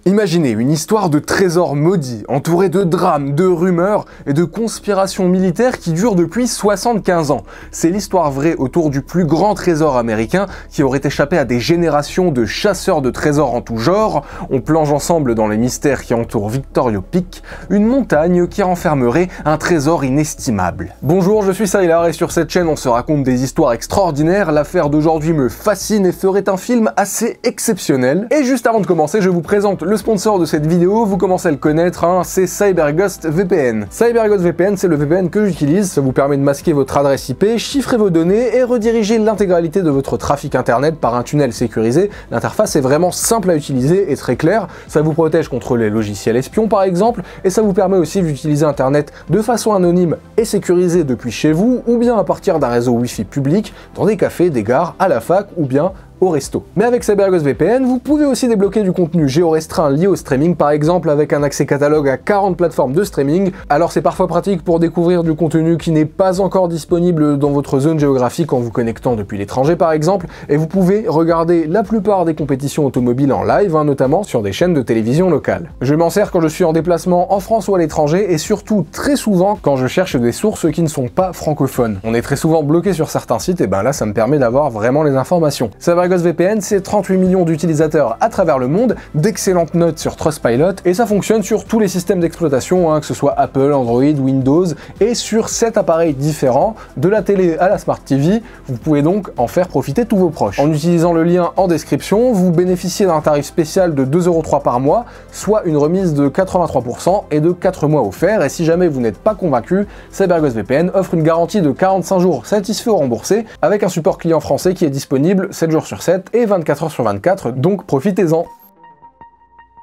Imaginez une histoire de trésors maudits, entourée de drames, de rumeurs et de conspirations militaires qui durent depuis 75 ans. C'est l'histoire vraie autour du plus grand trésor américain qui aurait échappé à des générations de chasseurs de trésors en tout genre. On plonge ensemble dans les mystères qui entourent Victorio Peak, une montagne qui renfermerait un trésor inestimable. Bonjour, je suis Sylar et sur cette chaîne on se raconte des histoires extraordinaires. L'affaire d'aujourd'hui me fascine et ferait un film assez exceptionnel. Et juste avant de commencer, je vous présente le sponsor de cette vidéo, vous commencez à le connaître, hein, c'est CyberGhost VPN. CyberGhost VPN, c'est le VPN que j'utilise, ça vous permet de masquer votre adresse IP, chiffrer vos données et rediriger l'intégralité de votre trafic internet par un tunnel sécurisé. L'interface est vraiment simple à utiliser et très claire, ça vous protège contre les logiciels espions par exemple, et ça vous permet aussi d'utiliser internet de façon anonyme et sécurisée depuis chez vous, ou bien à partir d'un réseau Wi-Fi public, dans des cafés, des gares, à la fac, ou bien au resto. Mais avec CyberGhost VPN, vous pouvez aussi débloquer du contenu géorestreint lié au streaming, par exemple avec un accès catalogue à 40 plateformes de streaming. Alors c'est parfois pratique pour découvrir du contenu qui n'est pas encore disponible dans votre zone géographique en vous connectant depuis l'étranger par exemple, et vous pouvez regarder la plupart des compétitions automobiles en live, hein, notamment sur des chaînes de télévision locales. Je m'en sers quand je suis en déplacement en France ou à l'étranger, et surtout très souvent quand je cherche des sources qui ne sont pas francophones. On est très souvent bloqué sur certains sites, et ben là ça me permet d'avoir vraiment les informations. CyberGhost VPN, c'est 38 millions d'utilisateurs à travers le monde, d'excellentes notes sur Trustpilot, et ça fonctionne sur tous les systèmes d'exploitation, hein, que ce soit Apple, Android, Windows, et sur 7 appareils différents, de la télé à la Smart TV. Vous pouvez donc en faire profiter tous vos proches. En utilisant le lien en description, vous bénéficiez d'un tarif spécial de 2,03 € par mois, soit une remise de 83% et de 4 mois offerts, et si jamais vous n'êtes pas convaincu, CyberGhost VPN offre une garantie de 45 jours satisfait ou remboursé, avec un support client français qui est disponible 7 jours sur 7 et 24 heures sur 24, donc profitez-en.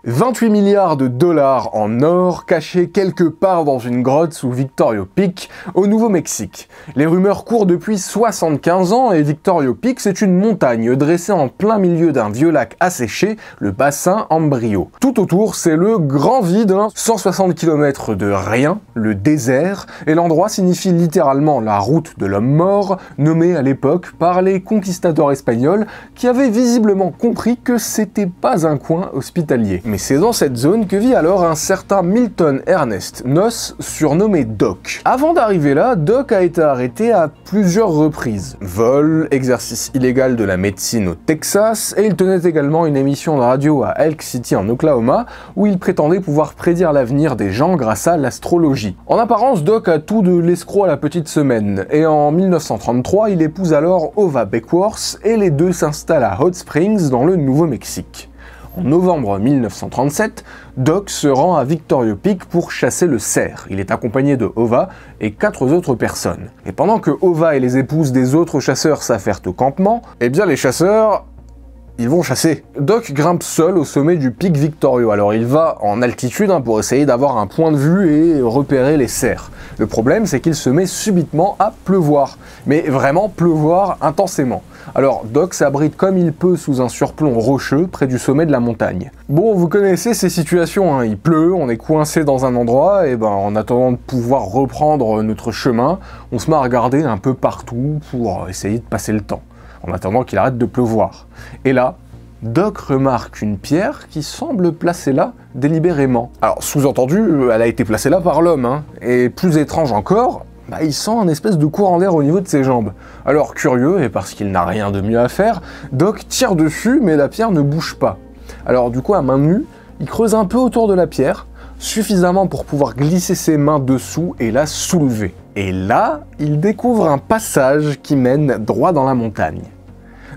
28 milliards de dollars en or cachés quelque part dans une grotte sous Victorio Peak, au Nouveau-Mexique. Les rumeurs courent depuis 75 ans et Victorio Peak, c'est une montagne dressée en plein milieu d'un vieux lac asséché, le bassin Ambrillo. Tout autour, c'est le grand vide, 160 km de rien, le désert, et l'endroit signifie littéralement la route de l'homme mort, nommée à l'époque par les conquistadors espagnols qui avaient visiblement compris que c'était pas un coin hospitalier. Mais c'est dans cette zone que vit alors un certain Milton Ernest Noss, surnommé Doc. Avant d'arriver là, Doc a été arrêté à plusieurs reprises. Vol, exercice illégal de la médecine au Texas, et il tenait également une émission de radio à Elk City en Oklahoma, où il prétendait pouvoir prédire l'avenir des gens grâce à l'astrologie. En apparence, Doc a tout de l'escroc à la petite semaine, et en 1933, il épouse alors Ova Beckworth, et les deux s'installent à Hot Springs dans le Nouveau-Mexique. En novembre 1937, Doc se rend à Victorio Peak pour chasser le cerf. Il est accompagné de Ova et 4 autres personnes. Et pendant que Ova et les épouses des autres chasseurs s'affairent au campement, eh bien les chasseurs, ils vont chasser. Doc grimpe seul au sommet du pic Victorio. Alors il va en altitude pour essayer d'avoir un point de vue et repérer les cerfs. Le problème, c'est qu'il se met subitement à pleuvoir. Mais vraiment pleuvoir intensément. Alors Doc s'abrite comme il peut sous un surplomb rocheux près du sommet de la montagne. Bon, vous connaissez ces situations, il pleut, on est coincé dans un endroit, et en attendant de pouvoir reprendre notre chemin, on se met à regarder un peu partout pour essayer de passer le temps, en attendant qu'il arrête de pleuvoir. Et là, Doc remarque une pierre qui semble placée là délibérément. Alors sous-entendu, elle a été placée là par l'homme, et plus étrange encore, il sent un espèce de courant d'air au niveau de ses jambes. Alors curieux, et parce qu'il n'a rien de mieux à faire, Doc tire dessus, mais la pierre ne bouge pas. Alors du coup, à main nue, il creuse un peu autour de la pierre, suffisamment pour pouvoir glisser ses mains dessous et la soulever. Et là, il découvre un passage qui mène droit dans la montagne.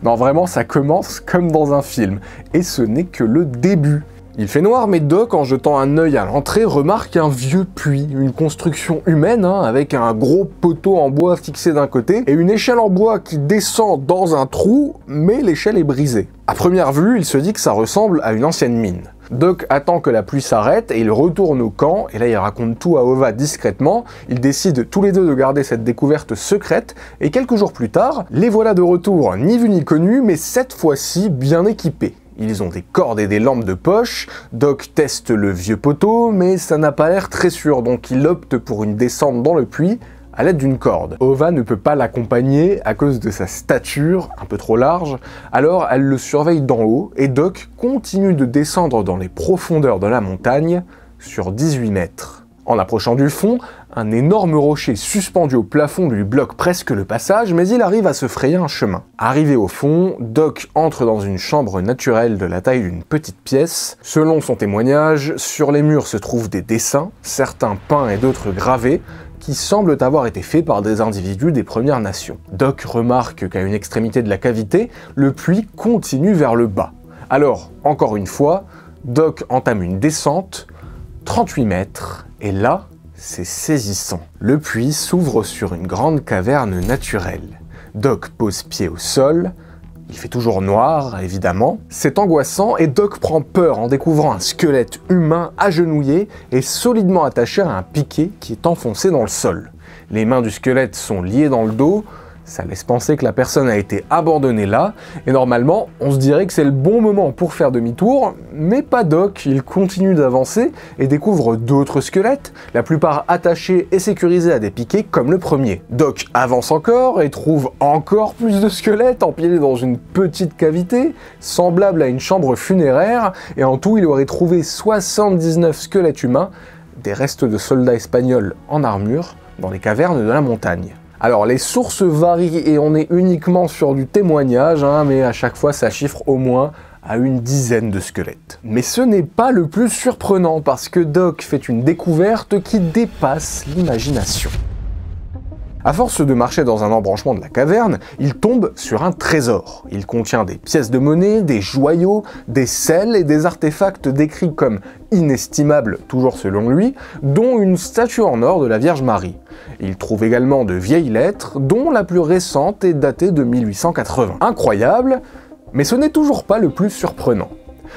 Non, vraiment, ça commence comme dans un film, et ce n'est que le début. Il fait noir, mais Doc, en jetant un œil à l'entrée, remarque un vieux puits, une construction humaine, avec un gros poteau en bois fixé d'un côté, et une échelle en bois qui descend dans un trou, mais l'échelle est brisée. À première vue, il se dit que ça ressemble à une ancienne mine. Doc attend que la pluie s'arrête et il retourne au camp, et là il raconte tout à Ova discrètement. Ils décident tous les deux de garder cette découverte secrète, et quelques jours plus tard, les voilà de retour, ni vu ni connu, mais cette fois-ci bien équipés. Ils ont des cordes et des lampes de poche, Doc teste le vieux poteau, mais ça n'a pas l'air très sûr, donc il opte pour une descente dans le puits, à l'aide d'une corde. Ova ne peut pas l'accompagner à cause de sa stature, un peu trop large, alors elle le surveille d'en haut et Doc continue de descendre dans les profondeurs de la montagne sur 18 mètres. En approchant du fond, un énorme rocher suspendu au plafond lui bloque presque le passage, mais il arrive à se frayer un chemin. Arrivé au fond, Doc entre dans une chambre naturelle de la taille d'une petite pièce. Selon son témoignage, sur les murs se trouvent des dessins, certains peints et d'autres gravés, qui semblent avoir été faits par des individus des Premières Nations. Doc remarque qu'à une extrémité de la cavité, le puits continue vers le bas. Alors, encore une fois, Doc entame une descente, 38 mètres, et là, c'est saisissant. Le puits s'ouvre sur une grande caverne naturelle. Doc pose pied au sol, il fait toujours noir, évidemment. C'est angoissant et Doc prend peur en découvrant un squelette humain agenouillé et solidement attaché à un piquet qui est enfoncé dans le sol. Les mains du squelette sont liées dans le dos, ça laisse penser que la personne a été abandonnée là, et normalement, on se dirait que c'est le bon moment pour faire demi-tour, mais pas Doc, il continue d'avancer et découvre d'autres squelettes, la plupart attachés et sécurisés à des piquets comme le premier. Doc avance encore et trouve encore plus de squelettes empilés dans une petite cavité, semblable à une chambre funéraire, et en tout, il aurait trouvé 79 squelettes humains, des restes de soldats espagnols en armure, dans les cavernes de la montagne. Alors les sources varient et on est uniquement sur du témoignage, mais à chaque fois ça chiffre au moins à une dizaine de squelettes. Mais ce n'est pas le plus surprenant parce que Doc fait une découverte qui dépasse l'imagination. À force de marcher dans un embranchement de la caverne, il tombe sur un trésor. Il contient des pièces de monnaie, des joyaux, des sels et des artefacts décrits comme inestimables, toujours selon lui, dont une statue en or de la Vierge Marie. Il trouve également de vieilles lettres, dont la plus récente est datée de 1880. Incroyable, mais ce n'est toujours pas le plus surprenant.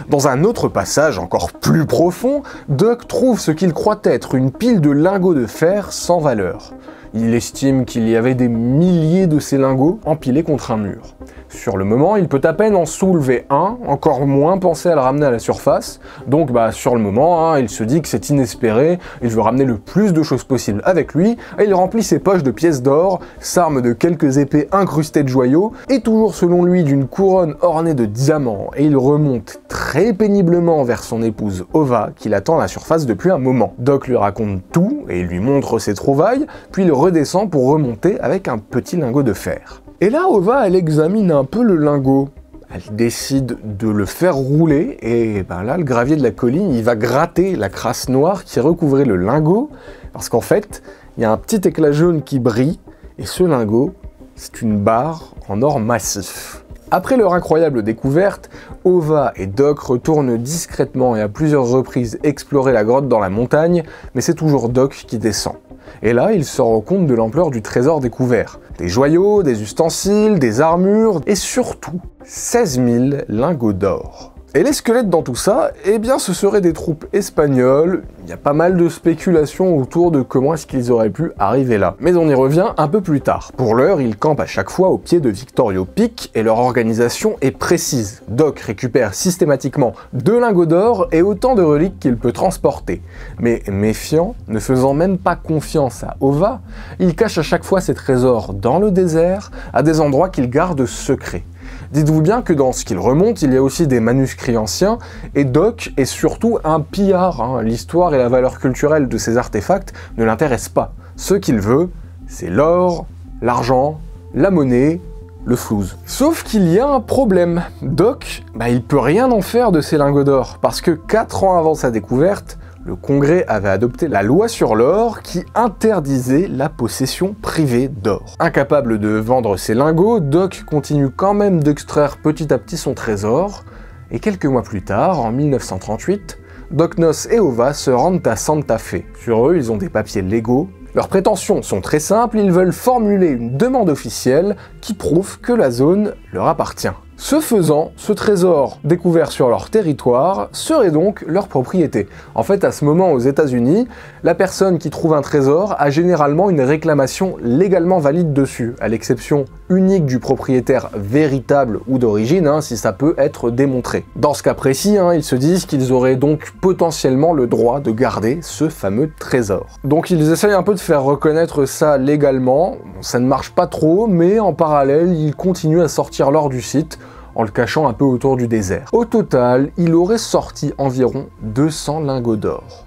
Dans un autre passage encore plus profond, Doc trouve ce qu'il croit être une pile de lingots de fer sans valeur. Il estime qu'il y avait des milliers de ces lingots empilés contre un mur. Sur le moment, il peut à peine en soulever un, encore moins penser à le ramener à la surface. Donc sur le moment, il se dit que c'est inespéré, il veut ramener le plus de choses possible avec lui, et il remplit ses poches de pièces d'or, s'arme de quelques épées incrustées de joyaux, et toujours selon lui d'une couronne ornée de diamants, et il remonte très péniblement vers son épouse Ova, qui l'attend à la surface depuis un moment. Doc lui raconte tout, et il lui montre ses trouvailles, puis il redescend pour remonter avec un petit lingot de fer. Et là, Ova, elle examine un peu le lingot. Elle décide de le faire rouler, et là, le gravier de la colline, il va gratter la crasse noire qui recouvrait le lingot, parce qu'en fait, il y a un petit éclat jaune qui brille, et ce lingot, c'est une barre en or massif. Après leur incroyable découverte, Ova et Doc retournent discrètement et à plusieurs reprises explorer la grotte dans la montagne, mais c'est toujours Doc qui descend. Et là, il se rend compte de l'ampleur du trésor découvert. Des joyaux, des ustensiles, des armures, et surtout 16 000 lingots d'or. Et les squelettes dans tout ça, eh bien ce seraient des troupes espagnoles. Il y a pas mal de spéculations autour de comment est-ce qu'ils auraient pu arriver là. Mais on y revient un peu plus tard. Pour l'heure, ils campent à chaque fois au pied de Victorio Peak et leur organisation est précise. Doc récupère systématiquement 2 lingots d'or et autant de reliques qu'il peut transporter. Mais méfiant, ne faisant même pas confiance à Ova, il cache à chaque fois ses trésors dans le désert, à des endroits qu'il garde secrets. Dites-vous bien que dans ce qu'il remonte, il y a aussi des manuscrits anciens, et Doc est surtout un pillard. L'histoire et la valeur culturelle de ces artefacts ne l'intéressent pas. Ce qu'il veut, c'est l'or, l'argent, la monnaie, le flouze. Sauf qu'il y a un problème. Doc, il peut rien en faire de ces lingots d'or, parce que 4 ans avant sa découverte, le Congrès avait adopté la loi sur l'or qui interdisait la possession privée d'or. Incapable de vendre ses lingots, Doc continue quand même d'extraire petit à petit son trésor, et quelques mois plus tard, en 1938, Doc Nos et Ova se rendent à Santa Fe. Sur eux, ils ont des papiers légaux. Leurs prétentions sont très simples, ils veulent formuler une demande officielle qui prouve que la zone leur appartient. Ce faisant, ce trésor découvert sur leur territoire serait donc leur propriété. En fait, à ce moment aux États-Unis, la personne qui trouve un trésor a généralement une réclamation légalement valide dessus, à l'exception unique du propriétaire véritable ou d'origine, si ça peut être démontré. Dans ce cas précis, ils se disent qu'ils auraient donc potentiellement le droit de garder ce fameux trésor. Donc ils essayent un peu de faire reconnaître ça légalement, ça ne marche pas trop, mais en parallèle, ils continuent à sortir l'or du site, en le cachant un peu autour du désert. Au total, il aurait sorti environ 200 lingots d'or.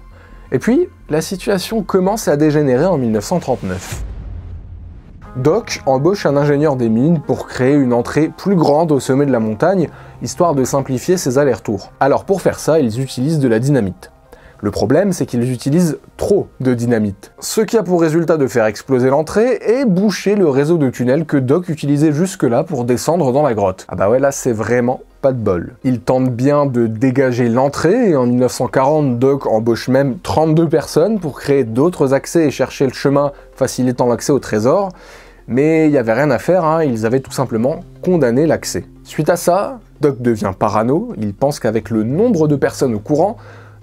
Et puis, la situation commence à dégénérer en 1939. Doc embauche un ingénieur des mines pour créer une entrée plus grande au sommet de la montagne, histoire de simplifier ses allers-retours. Alors pour faire ça, ils utilisent de la dynamite. Le problème, c'est qu'ils utilisent trop de dynamite. Ce qui a pour résultat de faire exploser l'entrée et boucher le réseau de tunnels que Doc utilisait jusque-là pour descendre dans la grotte. Ah bah ouais, là c'est vraiment pas de bol. Il tente bien de dégager l'entrée et en 1940, Doc embauche même 32 personnes pour créer d'autres accès et chercher le chemin facilitant l'accès au trésor. Mais il n'y avait rien à faire, ils avaient tout simplement condamné l'accès. Suite à ça, Doc devient parano, il pense qu'avec le nombre de personnes au courant,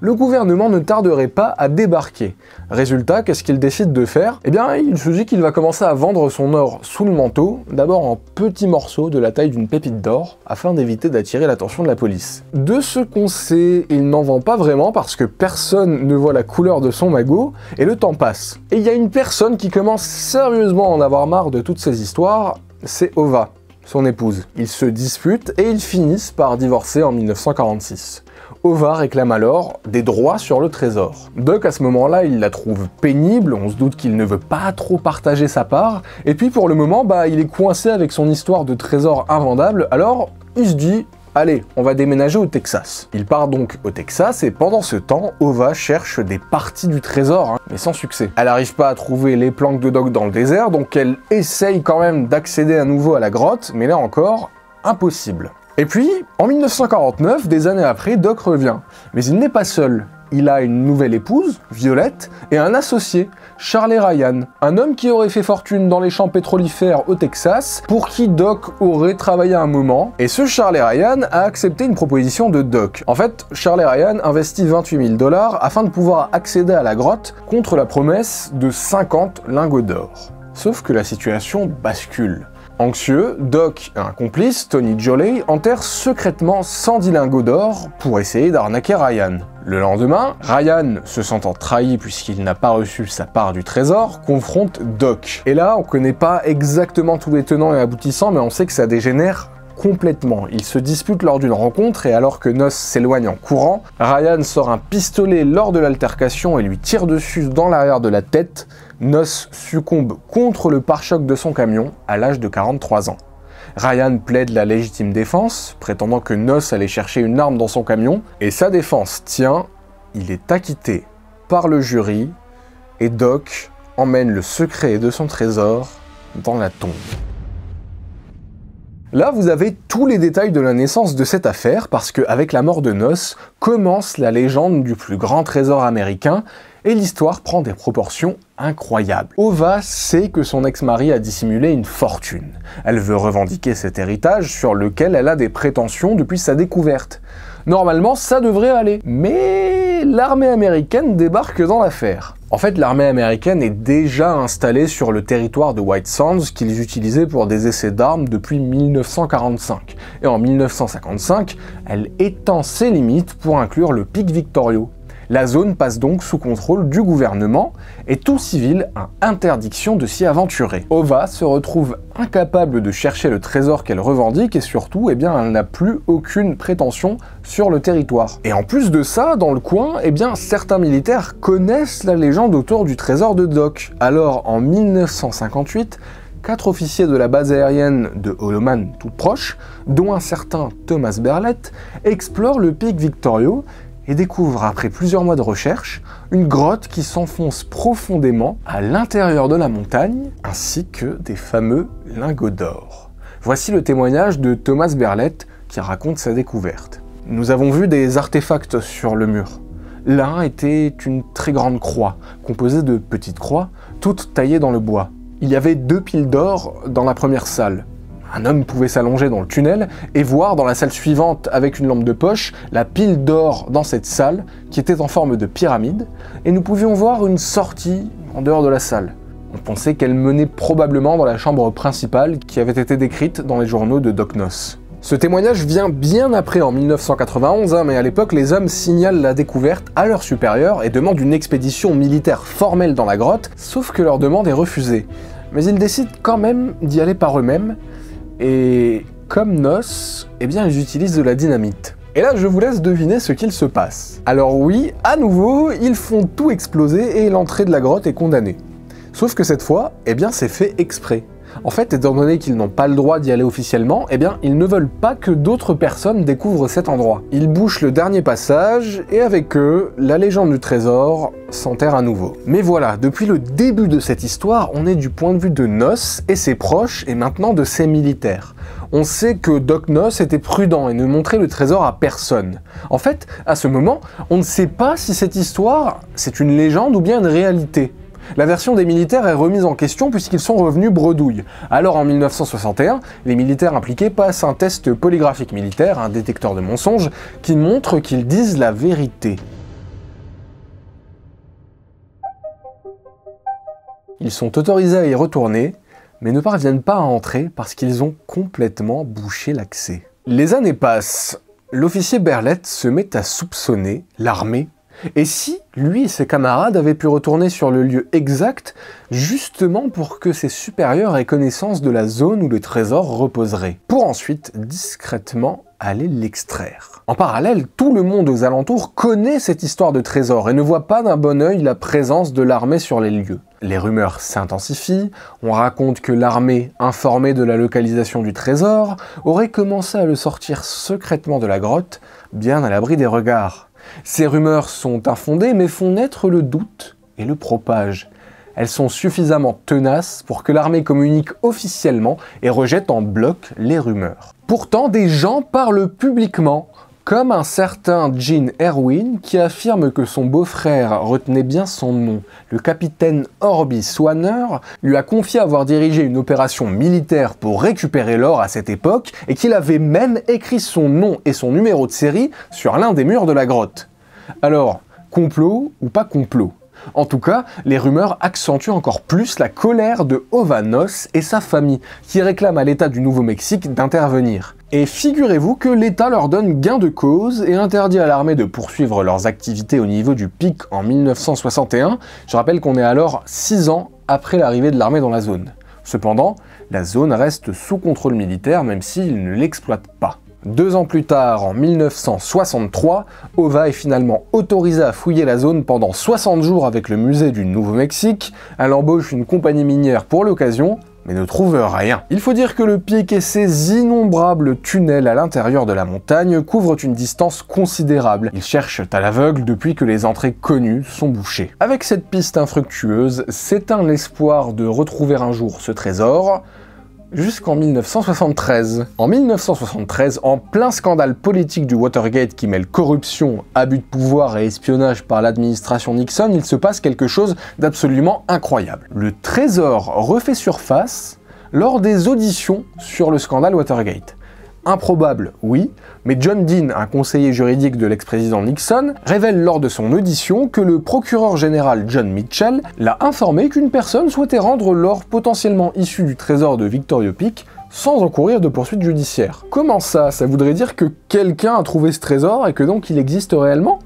le gouvernement ne tarderait pas à débarquer. Résultat, qu'est-ce qu'il décide de faire? Eh bien, il se dit qu'il va commencer à vendre son or sous le manteau, d'abord en petits morceaux de la taille d'une pépite d'or, afin d'éviter d'attirer l'attention de la police. De ce qu'on sait, il n'en vend pas vraiment parce que personne ne voit la couleur de son magot, et le temps passe. Et il y a une personne qui commence sérieusement à en avoir marre de toutes ces histoires, c'est Ova, son épouse. Ils se disputent et ils finissent par divorcer en 1946. Ova réclame alors des droits sur le trésor. Doc, à ce moment-là, il la trouve pénible, on se doute qu'il ne veut pas trop partager sa part, et puis pour le moment, il est coincé avec son histoire de trésor invendable, alors il se dit « Allez, on va déménager au Texas ». Il part donc au Texas, et pendant ce temps, Ova cherche des parties du trésor, mais sans succès. Elle n'arrive pas à trouver les planques de Doc dans le désert, donc elle essaye quand même d'accéder à nouveau à la grotte, mais là encore, impossible. Et puis, en 1949, des années après, Doc revient. Mais il n'est pas seul. Il a une nouvelle épouse, Violette, et un associé, Charlie Ryan, un homme qui aurait fait fortune dans les champs pétrolifères au Texas, pour qui Doc aurait travaillé un moment, et ce Charlie Ryan a accepté une proposition de Doc. En fait, Charlie Ryan investit 28 000 $ afin de pouvoir accéder à la grotte contre la promesse de 50 lingots d'or. Sauf que la situation bascule. Anxieux, Doc et un complice, Tony Jolley, enterrent secrètement 110 lingots d'or pour essayer d'arnaquer Ryan. Le lendemain, Ryan, se sentant trahi puisqu'il n'a pas reçu sa part du trésor, confronte Doc. Et là, on connaît pas exactement tous les tenants et aboutissants, mais on sait que ça dégénère complètement. Ils se disputent lors d'une rencontre et alors que Nos s'éloigne en courant, Ryan sort un pistolet lors de l'altercation et lui tire dessus dans l'arrière de la tête. Nos succombe contre le pare-choc de son camion à l'âge de 43 ans. Ryan plaide la légitime défense, prétendant que Nos allait chercher une arme dans son camion, et sa défense tient, il est acquitté par le jury, et Doc emmène le secret de son trésor dans la tombe. Là, vous avez tous les détails de la naissance de cette affaire, parce qu'avec la mort de Nos, commence la légende du plus grand trésor américain, et l'histoire prend des proportions incroyables. Ova sait que son ex-mari a dissimulé une fortune. Elle veut revendiquer cet héritage sur lequel elle a des prétentions depuis sa découverte. Normalement, ça devrait aller. Mais l'armée américaine débarque dans l'affaire. En fait, l'armée américaine est déjà installée sur le territoire de White Sands qu'ils utilisaient pour des essais d'armes depuis 1945. Et en 1955, elle étend ses limites pour inclure le pic Victoria. La zone passe donc sous contrôle du gouvernement et tout civil a interdiction de s'y aventurer. Ova se retrouve incapable de chercher le trésor qu'elle revendique et surtout, elle n'a plus aucune prétention sur le territoire. Et en plus de ça, dans le coin, certains militaires connaissent la légende autour du trésor de Doc. Alors, en 1958, 4 officiers de la base aérienne de Holloman, toute proche, dont un certain Thomas Berlett, explorent le pic Victoria et découvre, après plusieurs mois de recherche, une grotte qui s'enfonce profondément à l'intérieur de la montagne, ainsi que des fameux lingots d'or. Voici le témoignage de Thomas Berlett qui raconte sa découverte. Nous avons vu des artefacts sur le mur. L'un était une très grande croix, composée de petites croix, toutes taillées dans le bois. Il y avait 2 piles d'or dans la première salle. Un homme pouvait s'allonger dans le tunnel et voir dans la salle suivante avec une lampe de poche la pile d'or dans cette salle qui était en forme de pyramide, et nous pouvions voir une sortie en dehors de la salle. On pensait qu'elle menait probablement dans la chambre principale qui avait été décrite dans les journaux de Doc Noss. Ce témoignage vient bien après, en 1991, mais à l'époque, les hommes signalent la découverte à leurs supérieurs et demandent une expédition militaire formelle dans la grotte, sauf que leur demande est refusée. Mais ils décident quand même d'y aller par eux-mêmes, et comme Noss, eh bien ils utilisent de la dynamite. Et là, je vous laisse deviner ce qu'il se passe. Alors oui, à nouveau, ils font tout exploser et l'entrée de la grotte est condamnée. Sauf que cette fois, eh bien c'est fait exprès. En fait, étant donné qu'ils n'ont pas le droit d'y aller officiellement, eh bien, ils ne veulent pas que d'autres personnes découvrent cet endroit. Ils bouchent le dernier passage, et avec eux, la légende du trésor s'enterre à nouveau. Mais voilà, depuis le début de cette histoire, on est du point de vue de Noss et ses proches, et maintenant de ses militaires. On sait que Doc Noss était prudent et ne montrait le trésor à personne. En fait, à ce moment, on ne sait pas si cette histoire, c'est une légende ou bien une réalité. La version des militaires est remise en question puisqu'ils sont revenus bredouilles. Alors en 1961, les militaires impliqués passent un test polygraphique militaire, un détecteur de mensonges, qui montre qu'ils disent la vérité. Ils sont autorisés à y retourner, mais ne parviennent pas à entrer parce qu'ils ont complètement bouché l'accès. Les années passent. L'officier Berlett se met à soupçonner l'armée. Et si lui et ses camarades avaient pu retourner sur le lieu exact, justement pour que ses supérieurs aient connaissance de la zone où le trésor reposerait, pour ensuite discrètement aller l'extraire. En parallèle, tout le monde aux alentours connaît cette histoire de trésor et ne voit pas d'un bon œil la présence de l'armée sur les lieux. Les rumeurs s'intensifient, on raconte que l'armée, informée de la localisation du trésor, aurait commencé à le sortir secrètement de la grotte, bien à l'abri des regards. Ces rumeurs sont infondées mais font naître le doute et le propagent. Elles sont suffisamment tenaces pour que l'armée communique officiellement et rejette en bloc les rumeurs. Pourtant, des gens parlent publiquement, comme un certain Gene Erwin qui affirme que son beau-frère, retenait bien son nom, le capitaine Orby Swanner, lui a confié avoir dirigé une opération militaire pour récupérer l'or à cette époque et qu'il avait même écrit son nom et son numéro de série sur l'un des murs de la grotte. Alors, complot ou pas complot ? En tout cas, les rumeurs accentuent encore plus la colère de Ova Noss et sa famille, qui réclament à l'État du Nouveau-Mexique d'intervenir. Et figurez-vous que l'État leur donne gain de cause et interdit à l'armée de poursuivre leurs activités au niveau du pic en 1961. Je rappelle qu'on est alors 6 ans après l'arrivée de l'armée dans la zone. Cependant, la zone reste sous contrôle militaire même s'ils ne l'exploitent pas. 2 ans plus tard, en 1963, Ova est finalement autorisée à fouiller la zone pendant 60 jours avec le musée du Nouveau-Mexique. Elle embauche une compagnie minière pour l'occasion, mais ne trouve rien. Il faut dire que le pic et ses innombrables tunnels à l'intérieur de la montagne couvrent une distance considérable. Ils cherchent à l'aveugle depuis que les entrées connues sont bouchées. Avec cette piste infructueuse, s'éteint l'espoir de retrouver un jour ce trésor, jusqu'en 1973. En 1973, en plein scandale politique du Watergate qui mêle corruption, abus de pouvoir et espionnage par l'administration Nixon, il se passe quelque chose d'absolument incroyable. Le trésor refait surface lors des auditions sur le scandale Watergate. Improbable, oui, mais John Dean, un conseiller juridique de l'ex-président Nixon, révèle lors de son audition que le procureur général John Mitchell l'a informé qu'une personne souhaitait rendre l'or potentiellement issu du trésor de Victoria Peak sans encourir de poursuites judiciaires. Comment ça? Ça voudrait dire que quelqu'un a trouvé ce trésor et que donc il existe réellement?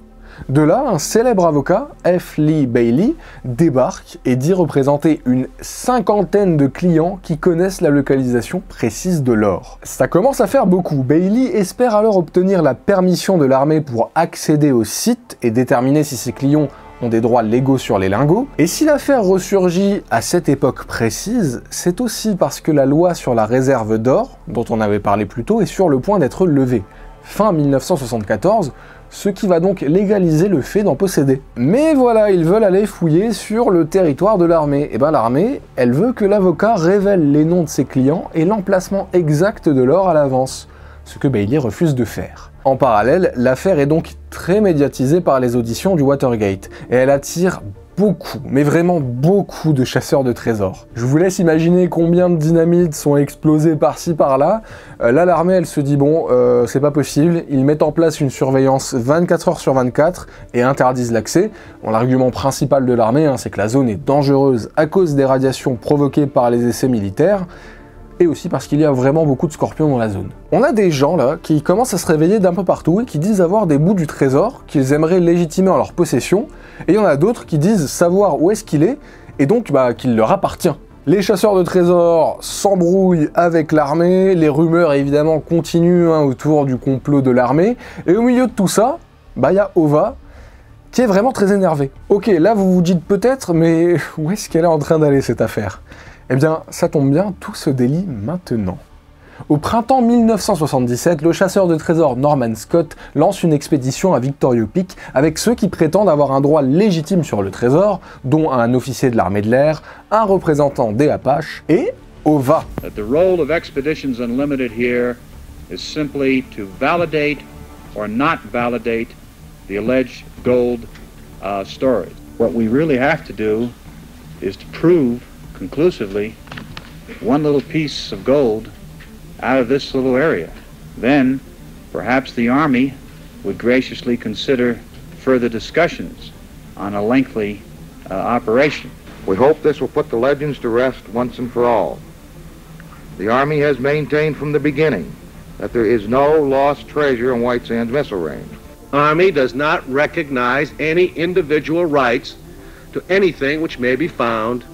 De là, un célèbre avocat, F. Lee Bailey, débarque et dit représenter une 50aine de clients qui connaissent la localisation précise de l'or. Ça commence à faire beaucoup. Bailey espère alors obtenir la permission de l'armée pour accéder au site et déterminer si ses clients ont des droits légaux sur les lingots. Et si l'affaire ressurgit à cette époque précise, c'est aussi parce que la loi sur la réserve d'or, dont on avait parlé plus tôt, est sur le point d'être levée. Fin 1974, ce qui va donc légaliser le fait d'en posséder. Mais voilà, ils veulent aller fouiller sur le territoire de l'armée. Et ben l'armée, elle veut que l'avocat révèle les noms de ses clients et l'emplacement exact de l'or à l'avance, ce que Bailey refuse de faire. En parallèle, l'affaire est donc très médiatisée par les auditions du Watergate, et elle attire beaucoup, mais vraiment beaucoup de chasseurs de trésors. Je vous laisse imaginer combien de dynamites sont explosées par-ci par-là. Là, l'armée, elle se dit bon, c'est pas possible. Ils mettent en place une surveillance 24 heures sur 24 et interdisent l'accès. Bon, l'argument principal de l'armée, c'est que la zone est dangereuse à cause des radiations provoquées par les essais militaires, et aussi parce qu'il y a vraiment beaucoup de scorpions dans la zone. On a des gens là qui commencent à se réveiller d'un peu partout et qui disent avoir des bouts du trésor qu'ils aimeraient légitimer en leur possession, et il y en a d'autres qui disent savoir où est-ce qu'il est, et donc qu'il leur appartient. Les chasseurs de trésors s'embrouillent avec l'armée, les rumeurs évidemment continuent autour du complot de l'armée, et au milieu de tout ça, il y a Ova, qui est vraiment très énervée. Ok, là vous vous dites peut-être, mais où est-ce qu'elle est en train d'aller cette affaire ? Eh bien, ça tombe bien, tout se délie maintenant. Au printemps 1977, le chasseur de trésors Norman Scott lance une expédition à Victoria Peak avec ceux qui prétendent avoir un droit légitime sur le trésor, dont un officier de l'armée de l'air, un représentant des Apaches et Ova. The role of Expeditions Unlimited here is simply to validate or not validate the alleged gold story. What we really have to do is to prove conclusively one little piece of gold out of this little area. Then perhaps the Army would graciously consider further discussions on a lengthy operation. We hope this will put the legends to rest once and for all. The Army has maintained from the beginning that there is no lost treasure in White Sands Missile Range. Army does not recognize any individual rights to anything which may be found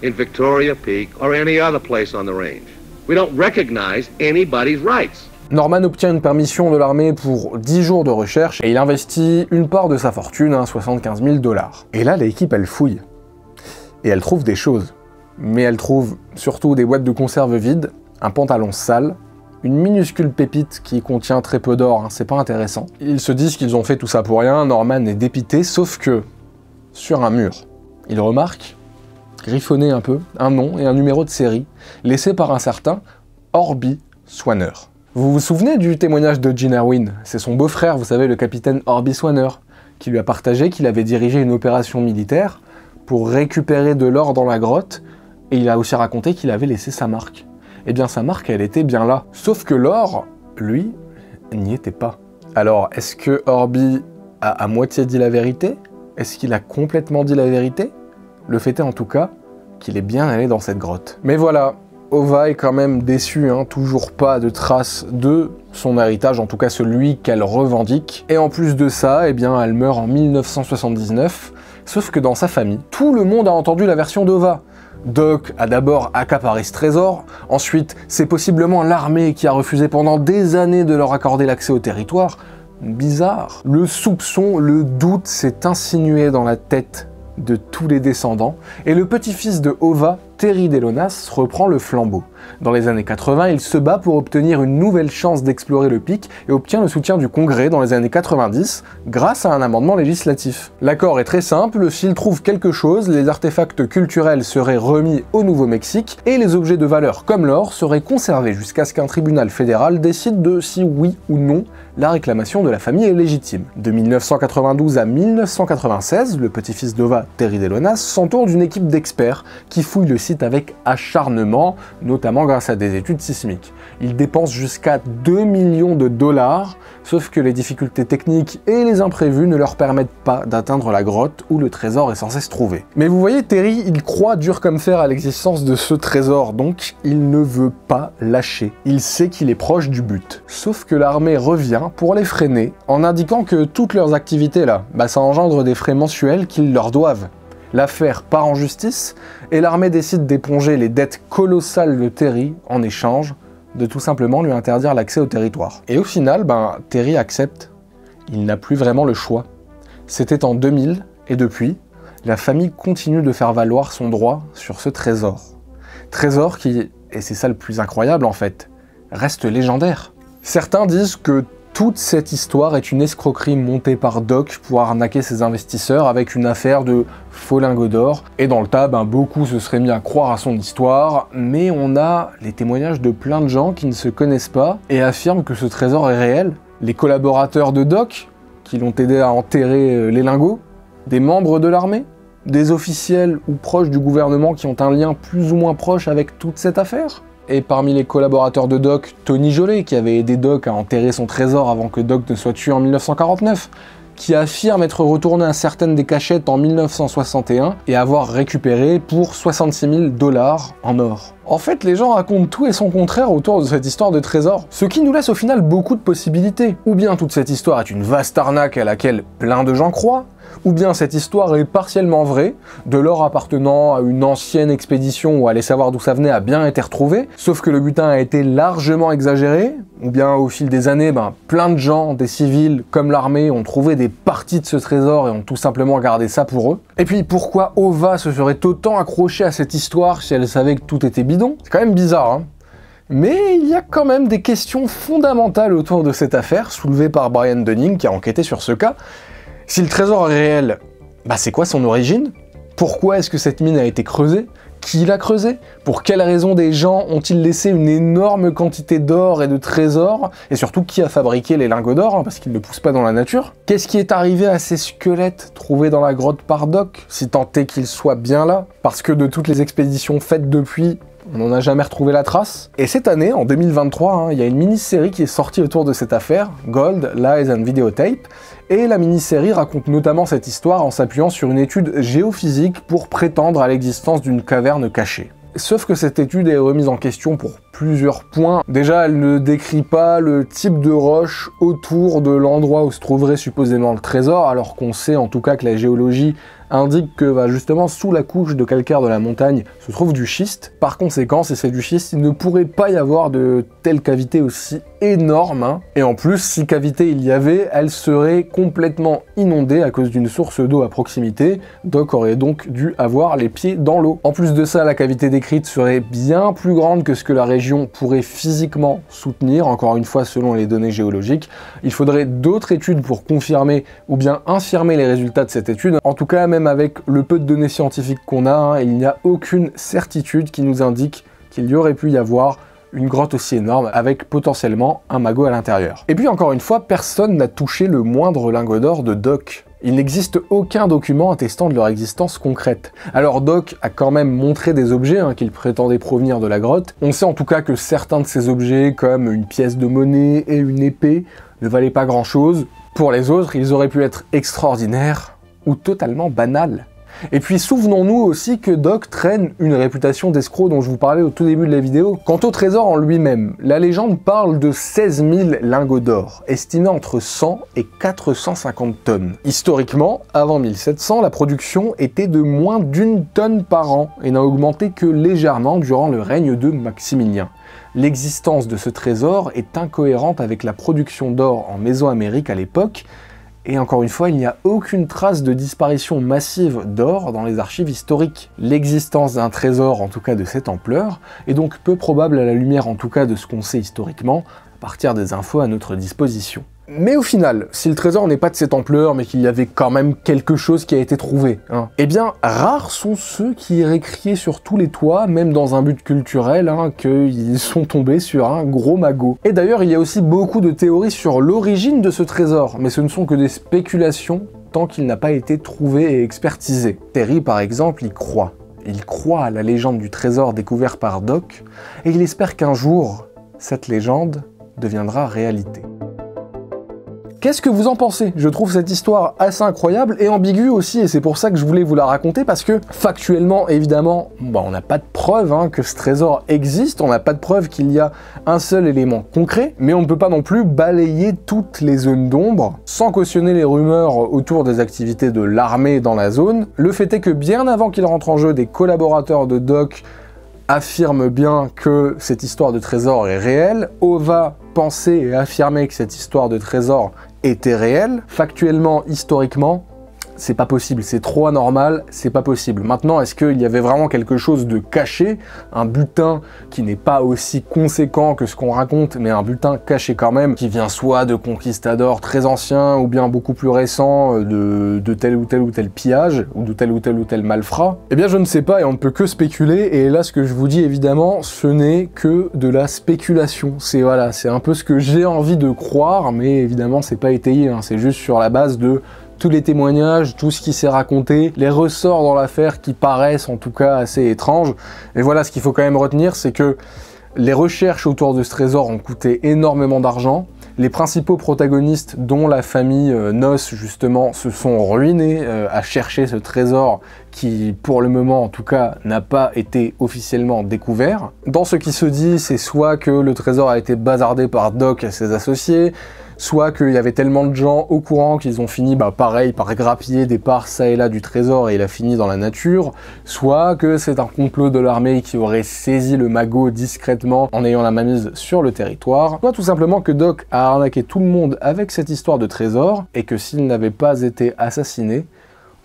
in Victoria Peak or any other place on the range. We don't recognize anybody's rights. Norman obtient une permission de l'armée pour 10 jours de recherche et il investit une part de sa fortune, 75 000 $. Et là, l'équipe, elle fouille. Et elle trouve des choses. Mais elle trouve surtout des boîtes de conserve vides, un pantalon sale, une minuscule pépite qui contient très peu d'or, c'est pas intéressant. Ils se disent qu'ils ont fait tout ça pour rien, Norman est dépité, sauf que, sur un mur, il remarque, griffonné un peu, un nom et un numéro de série, laissé par un certain Orbie Swanner. Vous vous souvenez du témoignage de Gene Erwin? C'est son beau-frère, vous savez, le capitaine Orbie Swanner, qui lui a partagé qu'il avait dirigé une opération militaire pour récupérer de l'or dans la grotte, et il a aussi raconté qu'il avait laissé sa marque. Eh bien, sa marque, elle était bien là. Sauf que l'or, lui, n'y était pas. Alors, est-ce que Orbie a à moitié dit la vérité? Est-ce qu'il a complètement dit la vérité? Le fait est en tout cas qu'il est bien allé dans cette grotte. Mais voilà, Ova est quand même déçue, toujours pas de traces de son héritage, en tout cas celui qu'elle revendique. Et en plus de ça, eh bien, elle meurt en 1979, sauf que dans sa famille, tout le monde a entendu la version d'Ova. Doc a d'abord accaparé ce trésor, ensuite c'est possiblement l'armée qui a refusé pendant des années de leur accorder l'accès au territoire. Bizarre. Le soupçon, le doute s'est insinué dans la tête de tous les descendants, et le petit-fils de Ova, Terry Delonas, reprend le flambeau. Dans les années 80, il se bat pour obtenir une nouvelle chance d'explorer le pic et obtient le soutien du Congrès dans les années 90 grâce à un amendement législatif. L'accord est très simple, s'il trouve quelque chose, les artefacts culturels seraient remis au Nouveau-Mexique et les objets de valeur comme l'or seraient conservés jusqu'à ce qu'un tribunal fédéral décide de si oui ou non la réclamation de la famille est légitime. De 1992 à 1996, le petit-fils d'Ova, Terry Delonas, s'entoure d'une équipe d'experts qui fouillent le site avec acharnement, notamment grâce à des études sismiques. Ils dépensent jusqu'à 2 millions de $, sauf que les difficultés techniques et les imprévus ne leur permettent pas d'atteindre la grotte où le trésor est censé se trouver. Mais vous voyez, Terry, il croit dur comme fer à l'existence de ce trésor, donc il ne veut pas lâcher. Il sait qu'il est proche du but. Sauf que l'armée revient pour les freiner en indiquant que toutes leurs activités là, ça engendre des frais mensuels qu'ils leur doivent. L'affaire part en justice et l'armée décide d'éponger les dettes colossales de Terry en échange de tout simplement lui interdire l'accès au territoire. Et au final, Terry accepte. Il n'a plus vraiment le choix. C'était en 2000 et depuis, la famille continue de faire valoir son droit sur ce trésor. Trésor qui, et c'est ça le plus incroyable en fait, reste légendaire. Certains disent que toute cette histoire est une escroquerie montée par Doc pour arnaquer ses investisseurs avec une affaire de faux lingots d'or. Et dans le tas, beaucoup se seraient mis à croire à son histoire, mais on a les témoignages de plein de gens qui ne se connaissent pas et affirment que ce trésor est réel. Les collaborateurs de Doc, qui l'ont aidé à enterrer les lingots, des membres de l'armée, Des officiels ou proches du gouvernement qui ont un lien plus ou moins proche avec toute cette affaire? Et parmi les collaborateurs de Doc, Tony Jolet, qui avait aidé Doc à enterrer son trésor avant que Doc ne soit tué en 1949, qui affirme être retourné à certaines des cachettes en 1961 et avoir récupéré pour 66 000 $ en or. En fait, les gens racontent tout et son contraire autour de cette histoire de trésor, ce qui nous laisse au final beaucoup de possibilités. Ou bien toute cette histoire est une vaste arnaque à laquelle plein de gens croient, ou bien cette histoire est partiellement vraie, de l'or appartenant à une ancienne expédition où aller savoir d'où ça venait a bien été retrouvé, sauf que le butin a été largement exagéré, ou bien au fil des années, plein de gens, des civils comme l'armée, ont trouvé des parties de ce trésor et ont tout simplement gardé ça pour eux. Et puis pourquoi Ova se serait autant accrochée à cette histoire si elle savait que tout était bidon? C'est quand même bizarre, hein. Mais il y a quand même des questions fondamentales autour de cette affaire, soulevées par Brian Dunning qui a enquêté sur ce cas. Si le trésor est réel, c'est quoi son origine? Pourquoi est-ce que cette mine a été creusée? Qui l'a creusée? Pour quelles raisons des gens ont-ils laissé une énorme quantité d'or et de trésors? Et surtout, qui a fabriqué les lingots d'or, parce qu'ils ne poussent pas dans la nature? Qu'est-ce qui est arrivé à ces squelettes trouvés dans la grotte par Doc, si tant est qu'ils soient bien là? Parce que de toutes les expéditions faites depuis, on n'en a jamais retrouvé la trace. Et cette année, en 2023, il y a une mini-série qui est sortie autour de cette affaire, Gold, Lies and Videotape, et la mini-série raconte notamment cette histoire en s'appuyant sur une étude géophysique pour prétendre à l'existence d'une caverne cachée. Sauf que cette étude est remise en question pour plusieurs points. Déjà, elle ne décrit pas le type de roche autour de l'endroit où se trouverait supposément le trésor, alors qu'on sait en tout cas que la géologie indique que justement sous la couche de calcaire de la montagne se trouve du schiste. Par conséquent, si c'est du schiste, il ne pourrait pas y avoir de telles cavités aussi énormes. Et en plus, si cavité il y avait, elle serait complètement inondée à cause d'une source d'eau à proximité. Doc aurait donc dû avoir les pieds dans l'eau. En plus de ça, la cavité décrite serait bien plus grande que ce que la région pourrait physiquement soutenir, encore une fois selon les données géologiques. Il faudrait d'autres études pour confirmer ou bien infirmer les résultats de cette étude. En tout cas, même avec le peu de données scientifiques qu'on a, il n'y a aucune certitude qui nous indique qu'il y aurait pu y avoir une grotte aussi énorme avec potentiellement un magot à l'intérieur. Et puis encore une fois, personne n'a touché le moindre lingot d'or de Doc. Il n'existe aucun document attestant de leur existence concrète. Alors Doc a quand même montré des objets qu'il prétendait provenir de la grotte. On sait en tout cas que certains de ces objets, comme une pièce de monnaie et une épée, ne valaient pas grand chose. Pour les autres, ils auraient pu être extraordinaires ou totalement banals. Et puis souvenons-nous aussi que Doc traîne une réputation d'escroc dont je vous parlais au tout début de la vidéo. Quant au trésor en lui-même, la légende parle de 16 000 lingots d'or, estimés entre 100 et 450 tonnes. Historiquement, avant 1700, la production était de moins d'1 tonne par an et n'a augmenté que légèrement durant le règne de Maximilien. L'existence de ce trésor est incohérente avec la production d'or en Mésoamérique à l'époque. Et encore une fois, il n'y a aucune trace de disparition massive d'or dans les archives historiques. L'existence d'un trésor, en tout cas de cette ampleur, est donc peu probable à la lumière en tout cas de ce qu'on sait historiquement, à partir des infos à notre disposition. Mais au final, si le trésor n'est pas de cette ampleur, mais qu'il y avait quand même quelque chose qui a été trouvé, eh bien, rares sont ceux qui iraient crier sur tous les toits, même dans un but culturel, qu'ils sont tombés sur un gros magot. Et d'ailleurs, il y a aussi beaucoup de théories sur l'origine de ce trésor, mais ce ne sont que des spéculations tant qu'il n'a pas été trouvé et expertisé. Terry, par exemple, y croit. Il croit à la légende du trésor découvert par Doc, et il espère qu'un jour, cette légende deviendra réalité. Qu'est-ce que vous en pensez? Je trouve cette histoire assez incroyable et ambiguë aussi, et c'est pour ça que je voulais vous la raconter, parce que factuellement, évidemment, on n'a pas de preuve que ce trésor existe, on n'a pas de preuve qu'il y a un seul élément concret, mais on ne peut pas non plus balayer toutes les zones d'ombre sans cautionner les rumeurs autour des activités de l'armée dans la zone. Le fait est que bien avant qu'il rentre en jeu, des collaborateurs de Doc affirme bien que cette histoire de trésor est réelle. Ova pensait et affirmait que cette histoire de trésor était réelle. Factuellement, historiquement, c'est pas possible, c'est trop anormal, c'est pas possible. Maintenant, est-ce qu'il y avait vraiment quelque chose de caché, un butin qui n'est pas aussi conséquent que ce qu'on raconte, mais un butin caché quand même, qui vient soit de conquistadors très anciens, ou bien beaucoup plus récents, de tel ou tel pillage, ou de tel ou tel malfrat? Eh bien, je ne sais pas, et on ne peut que spéculer, et là, ce que je vous dis, évidemment, ce n'est que de la spéculation. C'est un peu ce que j'ai envie de croire, mais évidemment, c'est pas étayé, c'est juste sur la base de tous les témoignages, tout ce qui s'est raconté, les ressorts dans l'affaire qui paraissent en tout cas assez étranges. Et voilà, ce qu'il faut quand même retenir, c'est que les recherches autour de ce trésor ont coûté énormément d'argent. Les principaux protagonistes, dont la famille Noss justement, se sont ruinés à chercher ce trésor qui, pour le moment en tout cas, n'a pas été officiellement découvert. Dans ce qui se dit, c'est soit que le trésor a été bazardé par Doc et ses associés, soit qu'il y avait tellement de gens au courant qu'ils ont fini, pareil, par grappiller des parts ça et là du trésor et il a fini dans la nature, soit que c'est un complot de l'armée qui aurait saisi le magot discrètement en ayant la mainmise sur le territoire, soit tout simplement que Doc a arnaqué tout le monde avec cette histoire de trésor et que s'il n'avait pas été assassiné,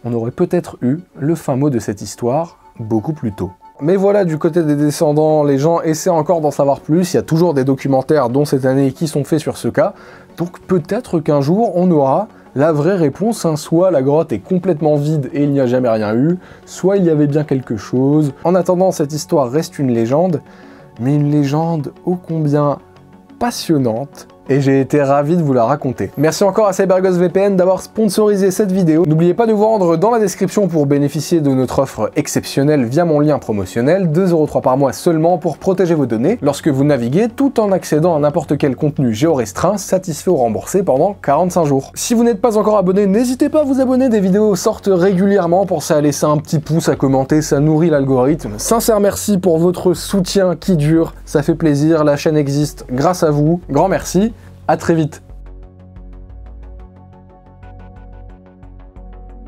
on aurait peut-être eu le fin mot de cette histoire beaucoup plus tôt. Mais voilà, du côté des descendants, les gens essaient encore d'en savoir plus, il y a toujours des documentaires, dont cette année, qui sont faits sur ce cas, donc peut-être qu'un jour on aura la vraie réponse, hein. Soit la grotte est complètement vide et il n'y a jamais rien eu, soit il y avait bien quelque chose. En attendant, cette histoire reste une légende, mais une légende ô combien passionnante, et j'ai été ravi de vous la raconter. Merci encore à CyberGhostVPN d'avoir sponsorisé cette vidéo. N'oubliez pas de vous rendre dans la description pour bénéficier de notre offre exceptionnelle via mon lien promotionnel, 2,3 € par mois seulement pour protéger vos données lorsque vous naviguez tout en accédant à n'importe quel contenu géorestreint, satisfait ou remboursé pendant 45 jours. Si vous n'êtes pas encore abonné, n'hésitez pas à vous abonner, des vidéos sortent régulièrement, pour ça laisser un petit pouce, à commenter, ça nourrit l'algorithme. Sincère merci pour votre soutien qui dure, ça fait plaisir, la chaîne existe grâce à vous, grand merci. À très vite.